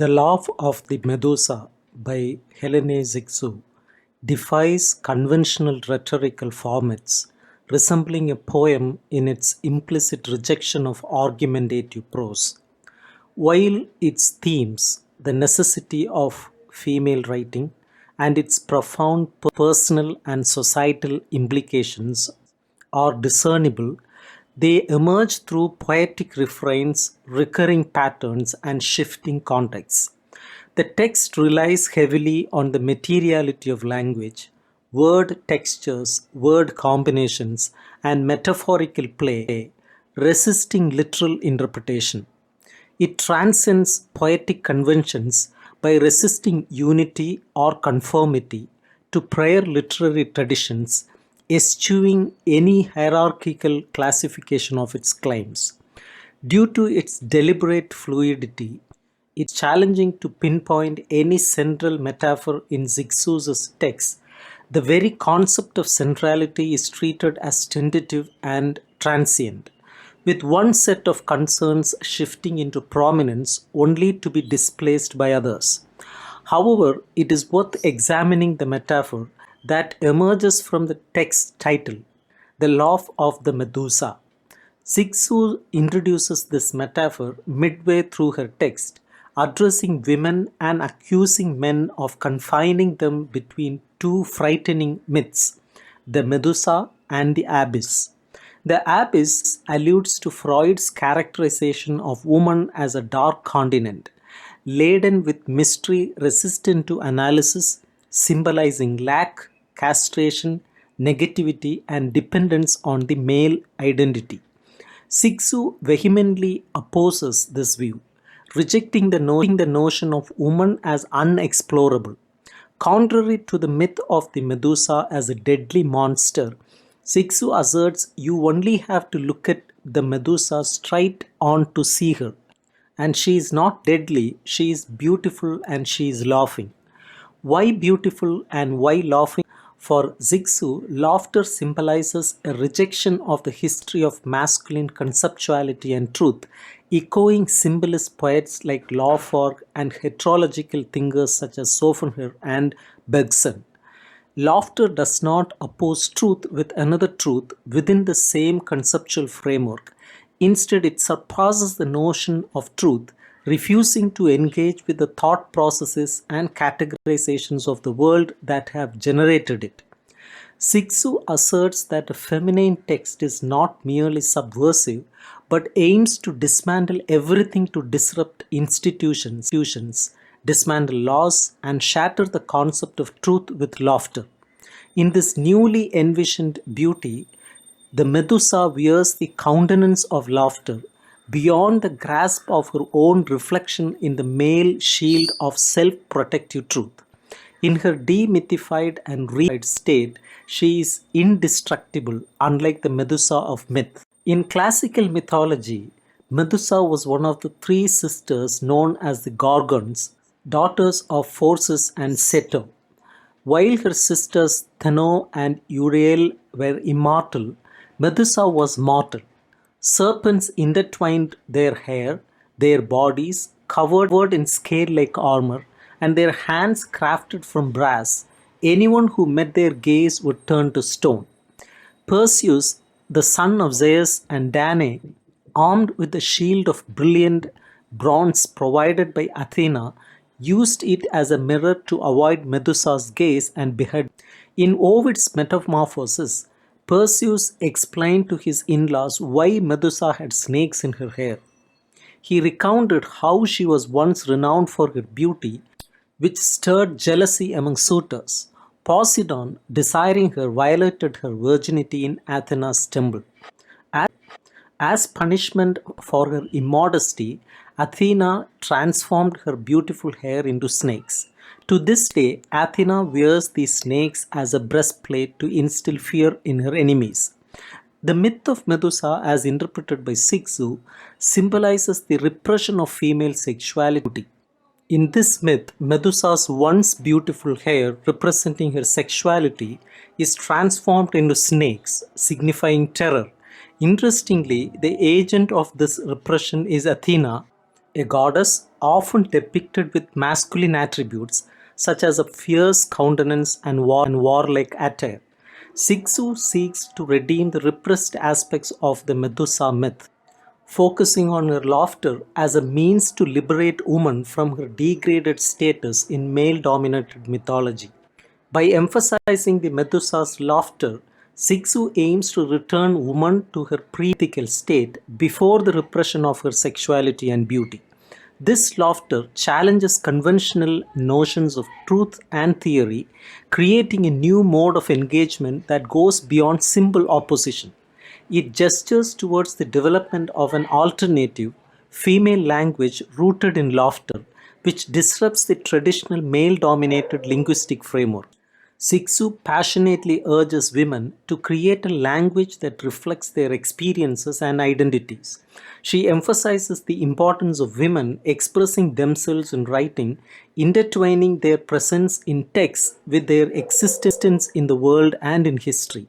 The Laugh of the Medusa by Helene Zixu defies conventional rhetorical formats, resembling a poem in its implicit rejection of argumentative prose. While its themes, the necessity of female writing, and its profound personal and societal implications are discernible, they emerge through poetic refrains, recurring patterns, and shifting contexts. The text relies heavily on the materiality of language, word textures, word combinations, and metaphorical play, resisting literal interpretation. It transcends poetic conventions by resisting unity or conformity to prior literary traditions, eschewing any hierarchical classification of its claims. Due to its deliberate fluidity, it's challenging to pinpoint any central metaphor in Zixu's text. The very concept of centrality is treated as tentative and transient, with one set of concerns shifting into prominence only to be displaced by others. However, it is worth examining the metaphor that emerges from the text title, The Laugh of the Medusa. Zixu introduces this metaphor midway through her text, addressing women and accusing men of confining them between two frightening myths, the Medusa and the abyss. The abyss alludes to Freud's characterization of woman as a dark continent, laden with mystery resistant to analysis, symbolizing lack, castration, negativity, and dependence on the male identity. Zixu vehemently opposes this view, rejecting the notion of woman as unexplorable. Contrary to the myth of the Medusa as a deadly monster, Zixu asserts you only have to look at the Medusa straight on to see her. And she is not deadly, she is beautiful and she is laughing. Why beautiful and why laughing? For Zixu, laughter symbolizes a rejection of the history of masculine conceptuality and truth, echoing symbolist poets like Lawford and heterological thinkers such as Schopenhauer and Bergson. Laughter does not oppose truth with another truth within the same conceptual framework. Instead, it surpasses the notion of truth, refusing to engage with the thought processes and categorizations of the world that have generated it. Zixu asserts that a feminine text is not merely subversive, but aims to dismantle everything to disrupt institutions, dismantle laws, and shatter the concept of truth with laughter. In this newly envisioned beauty, the Medusa wears the countenance of laughter, beyond the grasp of her own reflection in the male shield of self-protective truth. In her demythified and reified state, she is indestructible, unlike the Medusa of myth. In classical mythology, Medusa was one of the three sisters known as the Gorgons, daughters of Phorcys and Ceto. While her sisters Theno and Uriel were immortal, Medusa was mortal. Serpents intertwined their hair, their bodies covered in scale-like armor, and their hands crafted from brass. Anyone who met their gaze would turn to stone. Perseus, the son of Zeus and Danae, armed with a shield of brilliant bronze provided by Athena, used it as a mirror to avoid Medusa's gaze and behead. In Ovid's Metamorphoses, Perseus explained to his in-laws why Medusa had snakes in her hair. He recounted how she was once renowned for her beauty, which stirred jealousy among suitors. Poseidon, desiring her, violated her virginity in Athena's temple. As punishment for her immodesty, Athena transformed her beautiful hair into snakes. To this day, Athena wears these snakes as a breastplate to instill fear in her enemies. The myth of Medusa, as interpreted by Zixu, symbolizes the repression of female sexuality. In this myth, Medusa's once beautiful hair, representing her sexuality, is transformed into snakes, signifying terror. Interestingly, the agent of this repression is Athena, a goddess often depicted with masculine attributes such as a fierce countenance and warlike attire. Siksu seeks to redeem the repressed aspects of the Medusa myth, focusing on her laughter as a means to liberate woman from her degraded status in male dominated mythology. By emphasizing the Medusa's laughter, Siksu aims to return woman to her pre-mythical state before the repression of her sexuality and beauty. This laughter challenges conventional notions of truth and theory, creating a new mode of engagement that goes beyond simple opposition. It gestures towards the development of an alternative, female language rooted in laughter, which disrupts the traditional male dominated linguistic framework. Siksu passionately urges women to create a language that reflects their experiences and identities. She emphasizes the importance of women expressing themselves in writing, intertwining their presence in text with their existence in the world and in history.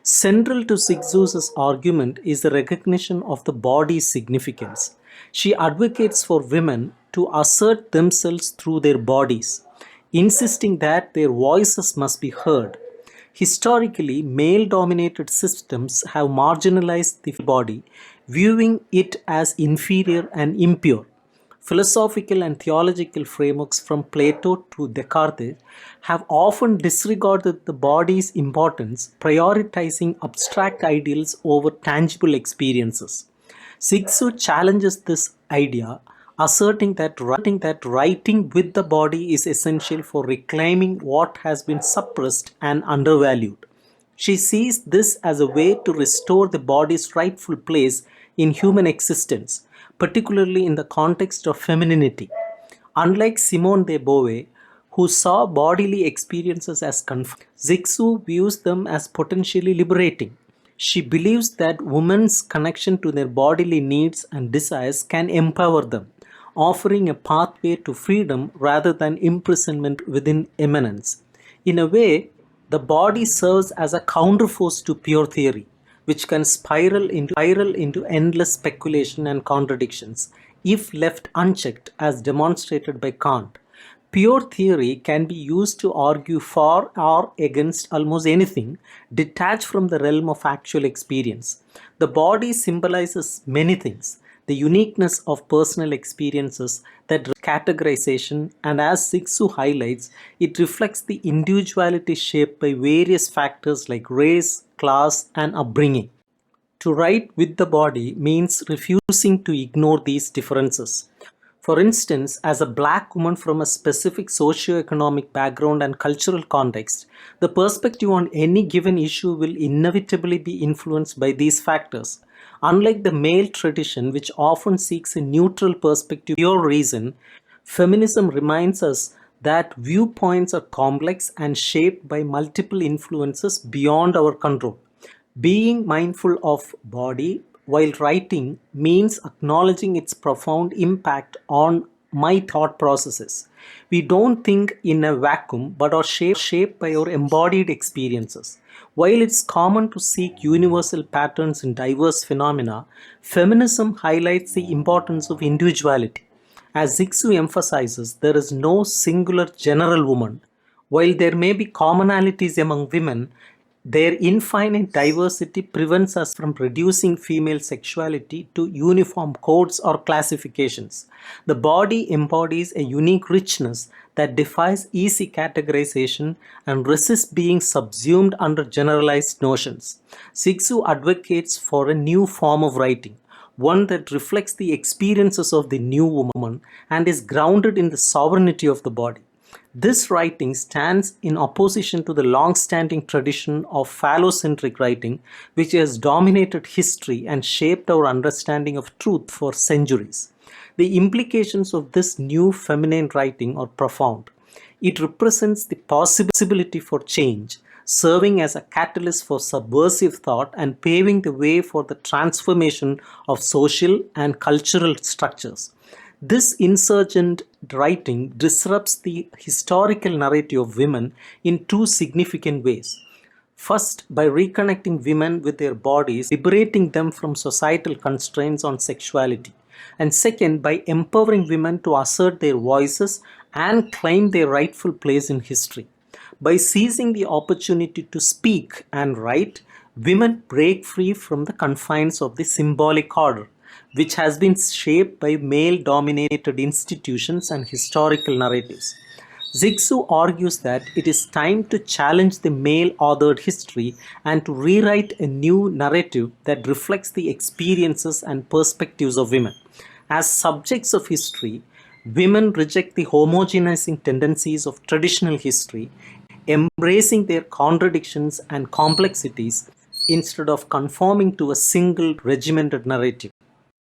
Central to Sikzu's argument is the recognition of the body's significance. She advocates for women to assert themselves through their bodies, insisting that their voices must be heard. Historically, male dominated systems have marginalized the body, viewing it as inferior and impure. Philosophical and theological frameworks from Plato to Descartes have often disregarded the body's importance, prioritizing abstract ideals over tangible experiences. Siksu challenges this idea, asserting that writing with the body is essential for reclaiming what has been suppressed and undervalued. She sees this as a way to restore the body's rightful place in human existence, particularly in the context of femininity. Unlike Simone de Beauvoir, who saw bodily experiences as confined, Zixu views them as potentially liberating. She believes that women's connection to their bodily needs and desires can empower them, offering a pathway to freedom rather than imprisonment within immanence. In a way, the body serves as a counterforce to pure theory, which can spiral into endless speculation and contradictions if left unchecked, as demonstrated by Kant. Pure theory can be used to argue for or against almost anything, detached from the realm of actual experience. The body symbolizes many things: the uniqueness of personal experiences, that categorization, and as Siksu highlights, it reflects the individuality shaped by various factors like race, class, and upbringing. To write with the body means refusing to ignore these differences. For instance, as a black woman from a specific socio-economic background and cultural context, the perspective on any given issue will inevitably be influenced by these factors. Unlike the male tradition, which often seeks a neutral perspective, pure reason, feminism reminds us that viewpoints are complex and shaped by multiple influences beyond our control. Being mindful of body while writing means acknowledging its profound impact on my thought processes. We don't think in a vacuum but are shaped by our embodied experiences. While it's common to seek universal patterns in diverse phenomena, feminism highlights the importance of individuality. As Zixu emphasizes, there is no singular general woman. While there may be commonalities among women, their infinite diversity prevents us from reducing female sexuality to uniform codes or classifications. The body embodies a unique richness that defies easy categorization and resists being subsumed under generalized notions. Siksu advocates for a new form of writing, one that reflects the experiences of the new woman and is grounded in the sovereignty of the body. This writing stands in opposition to the long-standing tradition of phallocentric writing, which has dominated history and shaped our understanding of truth for centuries. The implications of this new feminine writing are profound. It represents the possibility for change, serving as a catalyst for subversive thought and paving the way for the transformation of social and cultural structures. This insurgent writing disrupts the historical narrative of women in two significant ways. First, by reconnecting women with their bodies, liberating them from societal constraints on sexuality. And second, by empowering women to assert their voices and claim their rightful place in history. By seizing the opportunity to speak and write, women break free from the confines of the symbolic order, which has been shaped by male dominated institutions and historical narratives. Zixu argues that it is time to challenge the male authored history and to rewrite a new narrative that reflects the experiences and perspectives of women. As subjects of history, women reject the homogenizing tendencies of traditional history, embracing their contradictions and complexities instead of conforming to a single regimented narrative.